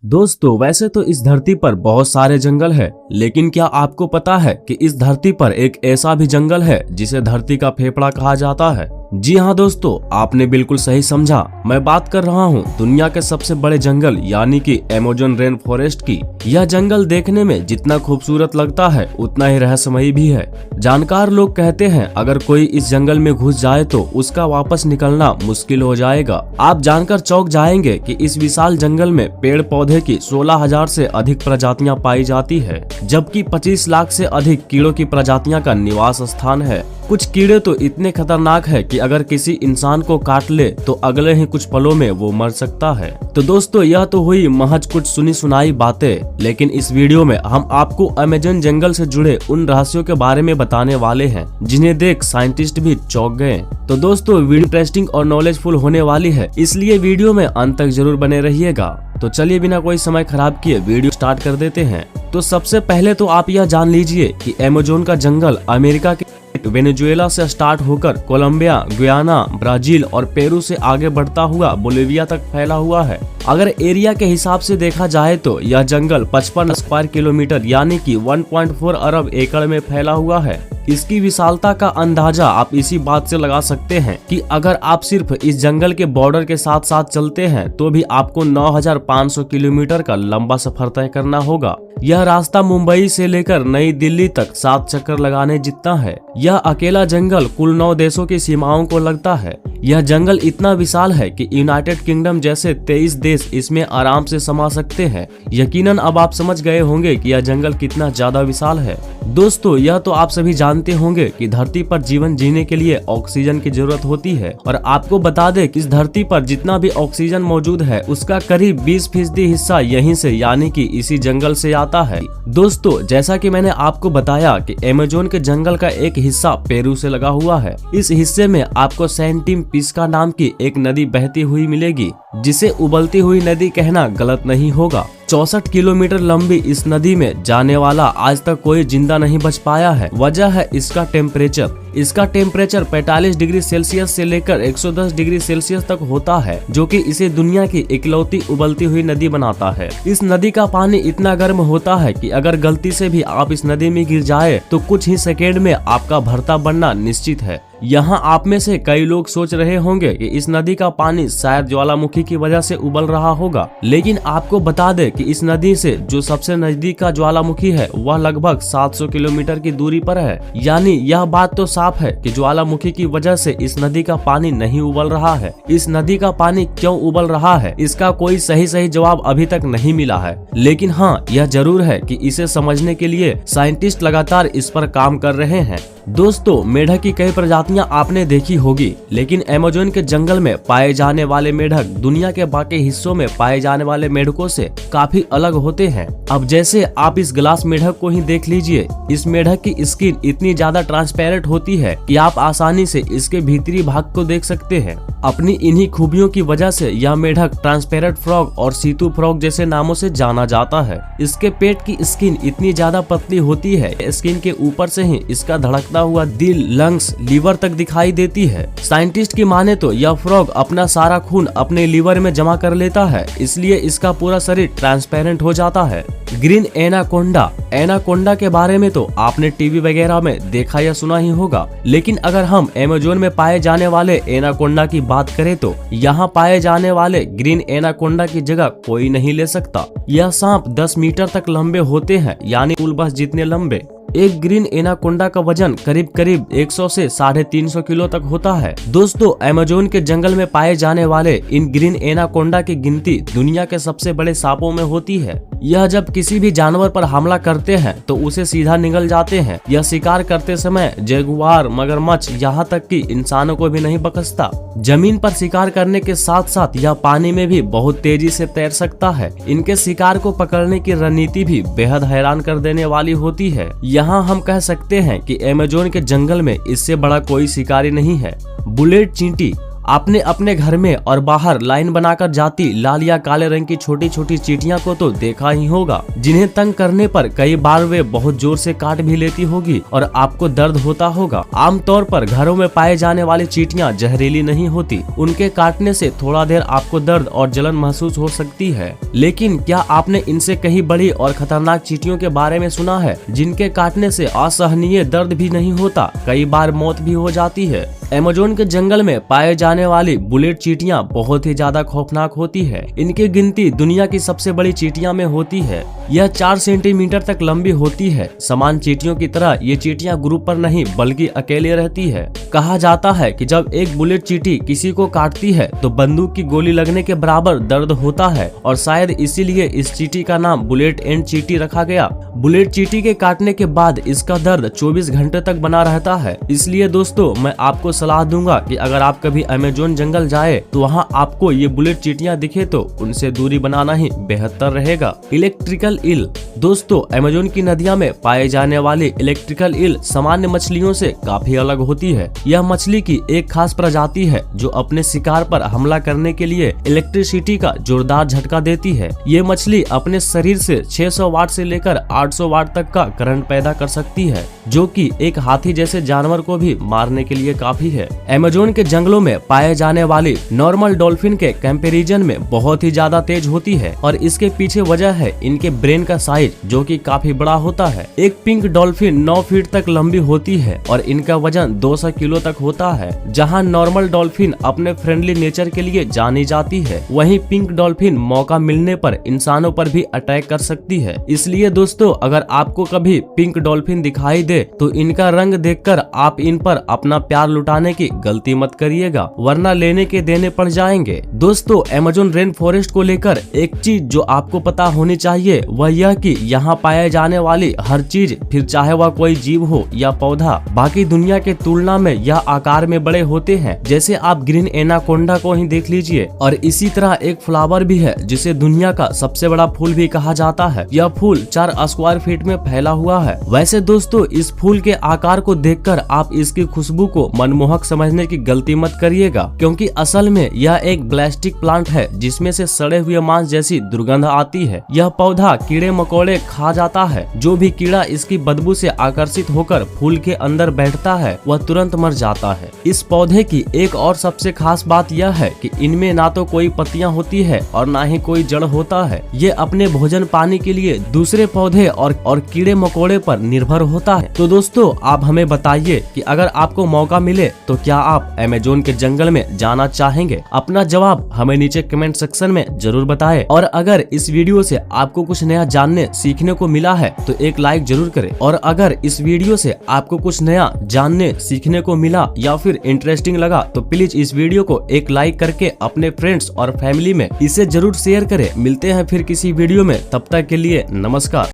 दोस्तों वैसे तो इस धरती पर बहुत सारे जंगल है, लेकिन क्या आपको पता है कि इस धरती पर एक ऐसा भी जंगल है जिसे धरती का फेफड़ा कहा जाता है। जी हाँ दोस्तों, आपने बिल्कुल सही समझा। मैं बात कर रहा हूँ दुनिया के सबसे बड़े जंगल यानी कि अमेज़न रेन फॉरेस्ट की। यह जंगल देखने में जितना खूबसूरत लगता है उतना ही रहस्यमयी भी है। जानकार लोग कहते हैं अगर कोई इस जंगल में घुस जाए तो उसका वापस निकलना मुश्किल हो जाएगा। आप जानकर चौंक जाएंगे कि इस विशाल जंगल में पेड़ पौधे की 16,000 से अधिक प्रजातियां पाई जाती है, जबकि 25 लाख से अधिक कीड़ों की प्रजातियां का निवास स्थान है। कुछ कीड़े तो इतने खतरनाक है कि अगर किसी इंसान को काट ले तो अगले ही कुछ पलों में वो मर सकता है। तो दोस्तों यह तो हुई महज कुछ सुनी सुनाई बातें, लेकिन इस वीडियो में हम आपको अमेज़न जंगल से जुड़े उन रहस्यों के बारे में बताने वाले हैं जिन्हें देख साइंटिस्ट भी चौंक गए। तो दोस्तों वीडियो इंटरेस्टिंग और नॉलेजफुल होने वाली है, इसलिए वीडियो में अंत तक जरूर बने रहिएगा। तो चलिए बिना कोई समय खराब किए वीडियो स्टार्ट कर देते हैं। तो सबसे पहले तो आप यह जान लीजिए कि अमेज़न का जंगल अमेरिका के वेनेजुएला से स्टार्ट होकर कोलंबिया, गुयाना, ब्राजील और पेरू से आगे बढ़ता हुआ बोलिविया तक फैला हुआ है। अगर एरिया के हिसाब से देखा जाए तो यह जंगल 55 स्क्वायर किलोमीटर यानी कि 1.4 अरब एकड़ में फैला हुआ है। इसकी विशालता का अंदाजा आप इसी बात से लगा सकते हैं कि अगर आप सिर्फ इस जंगल के बॉर्डर के साथ साथ चलते हैं तो भी आपको 9,500 किलोमीटर का लंबा सफर तय करना होगा। यह रास्ता मुंबई से लेकर नई दिल्ली तक 7 चक्कर लगाने जितना है। यह अकेला जंगल कुल 9 देशों की सीमाओं को लगता है। यह जंगल इतना विशाल है कि यूनाइटेड किंगडम जैसे 23 देश इसमें आराम से समा सकते हैं। यकीनन अब आप समझ गए होंगे कि यह जंगल कितना ज्यादा विशाल है। दोस्तों यह तो आप सभी जानते होंगे कि धरती पर जीवन जीने के लिए ऑक्सीजन की जरूरत होती है, और आपको बता दें कि इस धरती पर जितना भी ऑक्सीजन मौजूद है उसका करीब 20% हिस्सा यहीं से यानी कि इसी जंगल से आता है। दोस्तों जैसा कि मैंने आपको बताया कि अमेज़न के जंगल का एक हिस्सा पेरू से लगा हुआ है। इस हिस्से में आपको सैंटिम पिस्का नाम की एक नदी बहती हुई मिलेगी, जिसे उबलती हुई नदी कहना गलत नहीं होगा। 64 किलोमीटर लंबी इस नदी में जाने वाला आज तक कोई जिंदा नहीं बच पाया है। वजह है इसका टेम्परेचर। इसका टेम्परेचर 45 डिग्री सेल्सियस से लेकर 110 डिग्री सेल्सियस तक होता है, जो कि इसे दुनिया की इकलौती उबलती हुई नदी बनाता है। इस नदी का पानी इतना गर्म होता है कि अगर गलती से भी आप इस नदी में गिर जाए तो कुछ ही सेकेंड में आपका भरता बनना निश्चित है। यहाँ आप में से कई लोग सोच रहे होंगे कि इस नदी का पानी शायद ज्वालामुखी की वजह से उबल रहा होगा, लेकिन आपको बता दें कि इस नदी से जो सबसे नजदीक का ज्वालामुखी है वह लगभग 700 किलोमीटर की दूरी पर है। यानी यह बात तो साफ है कि ज्वालामुखी की वजह से इस नदी का पानी नहीं उबल रहा है। इस नदी का पानी क्यों उबल रहा है इसका कोई सही जवाब अभी तक नहीं मिला है, लेकिन हाँ यह जरूर है कि इसे समझने के लिए साइंटिस्ट लगातार इस पर काम कर रहे हैं। दोस्तों मेढक की कई प्रजातियां आपने देखी होगी, लेकिन अमेज़न के जंगल में पाए जाने वाले मेढक दुनिया के बाकी हिस्सों में पाए जाने वाले मेढकों से काफी अलग होते हैं। अब जैसे आप इस ग्लास मेढक को ही देख लीजिए। इस मेढक की स्किन इतनी ज्यादा ट्रांसपेरेंट होती है कि आप आसानी से इसके भीतरी भाग को देख सकते हैं। अपनी इन्हीं खूबियों की वजह से यह मेढक ट्रांसपेरेंट फ्रॉग और सीतू फ्रॉग जैसे नामों से जाना जाता है। इसके पेट की स्किन इतनी ज्यादा पतली होती है, स्किन के ऊपर से ही इसका धड़कता हुआ दिल, लंग्स, लीवर तक दिखाई देती है। साइंटिस्ट की माने तो यह फ्रॉग अपना सारा खून अपने लीवर में जमा कर लेता है, इसलिए इसका पूरा शरीर ट्रांसपेरेंट हो जाता है। Green anaconda. एनाकोंडा के बारे में तो आपने टीवी वगैरह में देखा या सुना ही होगा, लेकिन अगर हम अमेज़न में पाए जाने वाले एनाकोंडा की बात करें तो यहाँ पाए जाने वाले ग्रीन एनाकोंडा की जगह कोई नहीं ले सकता। यह सांप 10 मीटर तक लंबे होते हैं, यानी स्कूल बस जितने लंबे। एक ग्रीन एनाकोंडा का वजन करीब 100 से 350 किलो तक होता है। दोस्तों अमेज़न के जंगल में पाए जाने वाले इन ग्रीन एनाकोंडा की गिनती दुनिया के सबसे बड़े सांपों में होती है। यह जब किसी भी जानवर पर हमला करते हैं तो उसे सीधा निगल जाते हैं। यह शिकार करते समय जगुआर, मगरमच्छ, यहाँ तक कि इंसानों को भी नहीं बख्शता। जमीन पर शिकार करने के साथ साथ यह पानी में भी बहुत तेजी से तैर सकता है। इनके शिकार को पकड़ने की रणनीति भी बेहद हैरान कर देने वाली होती है। यहाँ हम कह सकते हैं कि अमेज़न के जंगल में इससे बड़ा कोई शिकारी नहीं है। बुलेट चींटी। आपने अपने घर में और बाहर लाइन बनाकर जाती लाल या काले रंग की छोटी छोटी चींटियां को तो देखा ही होगा, जिन्हें तंग करने पर कई बार वे बहुत जोर से काट भी लेती होगी और आपको दर्द होता होगा। आमतौर पर घरों में पाए जाने वाली चींटियां जहरीली नहीं होती, उनके काटने से थोड़ा देर आपको दर्द और जलन महसूस हो सकती है, लेकिन क्या आपने इनसे कहीं बड़ी और खतरनाक चींटियों के बारे में सुना है जिनके काटने से असहनीय दर्द भी नहीं होता, कई बार मौत भी हो जाती है। अमेज़न के जंगल में पाए जाने वाली बुलेट चींटियां बहुत ही ज्यादा खौफनाक होती है। इनकी गिनती दुनिया की सबसे बड़ी चींटियां में होती है। यह 4 सेंटीमीटर तक लंबी होती है। समान चींटियों की तरह ये चींटियां ग्रुप पर नहीं बल्कि अकेले रहती है। कहा जाता है कि जब एक बुलेट चींटी किसी को काटती है तो बंदूक की गोली लगने के बराबर दर्द होता है और शायद इसीलिए इस चींटी का नाम बुलेट एंड चींटी रखा गया। बुलेट चींटी के काटने के बाद इसका दर्द 24 घंटे तक बना रहता है। इसलिए दोस्तों मैं आपको सलाह दूंगा कि अगर आप कभी अमेज़न जंगल जाए तो वहाँ आपको ये बुलेट चींटियां दिखे तो उनसे दूरी बनाना ही बेहतर रहेगा। इलेक्ट्रिकल ईल। दोस्तों अमेज़न की नदियों में पाए जाने वाली इलेक्ट्रिकल ईल सामान्य मछलियों से काफी अलग होती है। यह मछली की एक खास प्रजाति है जो अपने शिकार पर हमला करने के लिए इलेक्ट्रिसिटी का जोरदार झटका देती है। ये मछली अपने शरीर से 600 वाट से लेकर 800 वाट तक का करंट पैदा कर सकती है, जो कि एक हाथी जैसे जानवर को भी मारने के लिए काफी है। अमेज़न के जंगलों में पाए जाने वाली नॉर्मल डॉल्फिन के कंपैरिजन में बहुत ही ज्यादा तेज होती है और इसके पीछे वजह है इनके ब्रेन का साइज जो कि काफी बड़ा होता है। एक पिंक डॉल्फिन 9 फीट तक लंबी होती है और इनका वजन 200 किलो तक होता है। जहां नॉर्मल डॉल्फिन अपने फ्रेंडली नेचर के लिए जानी जाती है, वहीं पिंक डॉल्फिन मौका मिलने पर इंसानों पर भी अटैक कर सकती है। इसलिए दोस्तों अगर आपको कभी पिंक डॉल्फिन दिखाई दे तो इनका रंग देखकर आप इन पर अपना प्यार लुटाने की गलती मत करिएगा, वरना लेने के देने पड़ जाएंगे। दोस्तों अमेज़न रेन फॉरेस्ट को लेकर एक चीज जो आपको पता होनी चाहिए वह यह कि यहाँ पाए जाने वाली हर चीज, फिर चाहे वह कोई जीव हो या पौधा, बाकी दुनिया के तुलना में यह आकार में बड़े होते हैं। जैसे आप ग्रीन एनाकोंडा को ही देख लीजिए। और इसी तरह एक फ्लावर भी है जिसे दुनिया का सबसे बड़ा फूल भी कहा जाता है। यह फूल 4 स्क्वायर फीट में फैला हुआ है। वैसे दोस्तों इस फूल के आकार को देखकर आप इसकी खुशबू को मनमोहक समझने की गलती मत करिएगा, क्योंकि असल में यह एक ब्लास्टिक प्लांट है जिसमें से सड़े हुए मांस जैसी दुर्गंध आती है। यह पौधा कीड़े मकोड़े खा जाता है। जो भी कीड़ा इसकी बदबू से आकर्षित होकर फूल के अंदर बैठता है वह तुरंत मर जाता है। इस पौधे की एक और सबसे खास बात यह है कि इनमें ना तो कोई पत्तियां होती है और ना ही कोई जड़ होता है। ये अपने भोजन पाने के लिए दूसरे पौधे और कीड़े मकोड़े पर निर्भर होता है। तो दोस्तों आप हमें बताइए कि अगर आपको मौका मिले तो क्या आप अमेज़न के जंगल में जाना चाहेंगे? अपना जवाब हमें नीचे कमेंट सेक्शन में जरूर बताएं। और अगर इस वीडियो से आपको कुछ नया जानने सीखने को मिला है तो एक लाइक जरूर करें। और अगर इस वीडियो से आपको कुछ नया जानने सीखने को मिला या फिर इंटरेस्टिंग लगा तो प्लीज इस वीडियो को एक लाइक करके अपने फ्रेंड्स और फैमिली में इसे जरूर शेयर करें। मिलते हैं फिर किसी वीडियो में, तब तक के लिए नमस्कार।